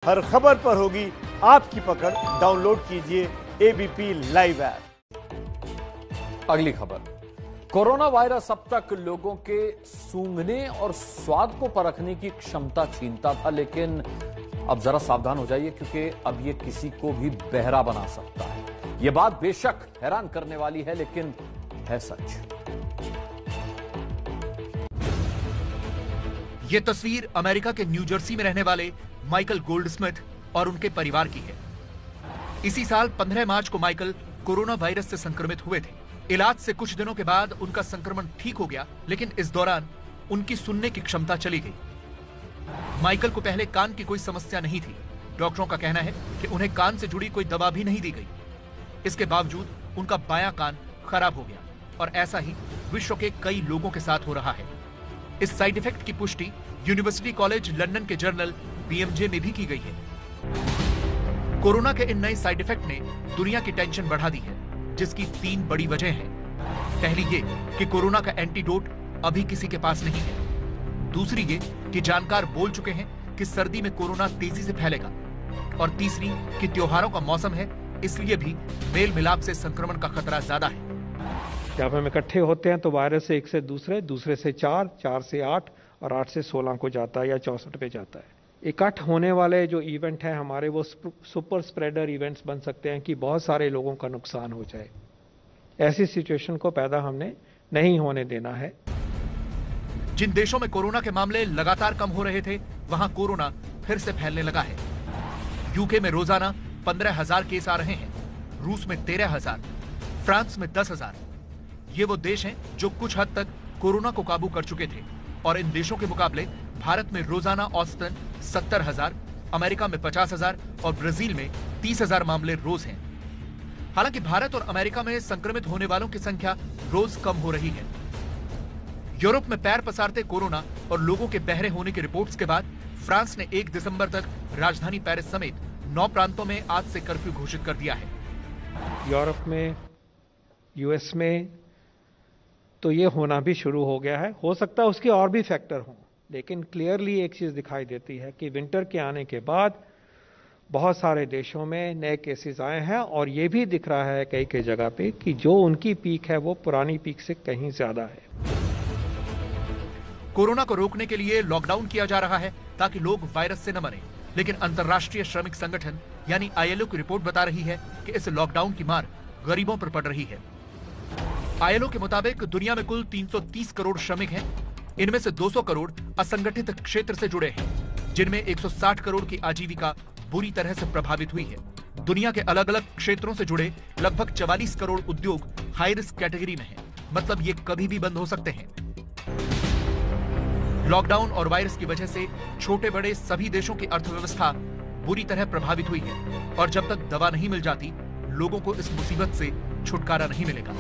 हर खबर पर होगी आपकी पकड़। डाउनलोड कीजिए एबीपी लाइव ऐप। अगली खबर, कोरोना वायरस अब तक लोगों के सूंघने और स्वाद को परखने की क्षमता छीनता था, लेकिन अब जरा सावधान हो जाइए क्योंकि अब ये किसी को भी बहरा बना सकता है। यह बात बेशक हैरान करने वाली है, लेकिन है सच। ये तस्वीर अमेरिका के न्यू जर्सी में रहने वाले माइकल गोल्डस्मिथ और उनके परिवार की है। इसी साल 15 मार्च को माइकल कोरोना वायरस से संक्रमित हुए थे। इलाज से कुछ दिनों के बाद उनका संक्रमण ठीक हो गया, लेकिन इस दौरान उनकी सुनने की क्षमता चली गई। माइकल को पहले कान की कोई समस्या नहीं थी। डॉक्टरों का कहना है कि उन्हें कान से जुड़ी कोई दवा भी नहीं दी गई। इसके बावजूद उनका बायां कान खराब हो गया और ऐसा ही विश्व के कई लोगों के साथ हो रहा है। इस साइड इफेक्ट की पुष्टि यूनिवर्सिटी कॉलेज लंदन के जर्नल बीएमजे में भी की गई है। कोरोना के इन नए साइड इफेक्ट ने दुनिया की टेंशन बढ़ा दी है, जिसकी 3 बड़ी वजह हैं। पहली ये कि कोरोना का एंटीडोट अभी किसी के पास नहीं है। दूसरी ये कि जानकार बोल चुके हैं कि सर्दी में कोरोना तेजी से फैलेगा। और तीसरी कि त्योहारों का मौसम है, इसलिए भी मेल मिलाप से संक्रमण का खतरा ज्यादा है। जब हम इकट्ठे होते हैं तो वायरस से एक से दूसरे, दूसरे से 4, 4 से 8 और 8 से 16 को जाता है या 64 पे जाता है। इकट्ठ होने वाले जो इवेंट हैं हमारे, वो सुपर स्प्रेडर इवेंट्स बन सकते हैं कि बहुत सारे लोगों का नुकसान हो जाए। ऐसी सिचुएशन को पैदा हमने नहीं होने देना है। जिन देशों में कोरोना के मामले लगातार कम हो रहे थे, वहां कोरोना फिर से फैलने लगा है। यूके में रोजाना 15,000 केस आ रहे हैं, रूस में 13,000, फ्रांस में 10,000। ये वो देश हैं जो कुछ हद तक कोरोना को काबू कर चुके थे, और इन देशों के मुकाबले भारत में रोजाना औसतन 70,000, अमेरिका में 50,000 और ब्राजील में 30,000 मामले रोज हैं। हालांकि भारत और अमेरिका में संक्रमित होने वालों की संख्या रोज कम हो रही है। यूरोप में पैर पसारते कोरोना और लोगों के बहरे होने की रिपोर्ट्स के बाद फ्रांस ने 1 दिसंबर तक राजधानी पेरिस समेत 9 प्रांतों में आज से कर्फ्यू घोषित कर दिया है। यूरोप में, यूएस में तो ये होना भी शुरू हो गया है। हो सकता है उसके और भी फैक्टर हों, लेकिन क्लियरली एक चीज दिखाई देती है कि विंटर के आने के बाद बहुत सारे देशों में नए केसेस आए हैं, और ये भी दिख रहा है कई कई जगह पे कि जो उनकी पीक है वो पुरानी पीक से कहीं ज्यादा है। कोरोना को रोकने के लिए लॉकडाउन किया जा रहा है ताकि लोग वायरस से न मरें, लेकिन अंतर्राष्ट्रीय श्रमिक संगठन यानी आईएलओ की रिपोर्ट बता रही है कि इस लॉकडाउन की मार गरीबों पर पड़ रही है। आईएलओ के मुताबिक दुनिया में कुल 330 करोड़ श्रमिक हैं। इनमें से 200 करोड़ असंगठित क्षेत्र से जुड़े हैं, जिनमें 160 करोड़ की आजीविका बुरी तरह से प्रभावित हुई है। दुनिया के अलग अलग क्षेत्रों से जुड़े लगभग 44 करोड़ उद्योग हाई रिस्क कैटेगरी में हैं, मतलब ये कभी भी बंद हो सकते हैं। लॉकडाउन और वायरस की वजह से छोटे बड़े सभी देशों की अर्थव्यवस्था बुरी तरह प्रभावित हुई है, और जब तक दवा नहीं मिल जाती, लोगों को इस मुसीबत से छुटकारा नहीं मिलेगा।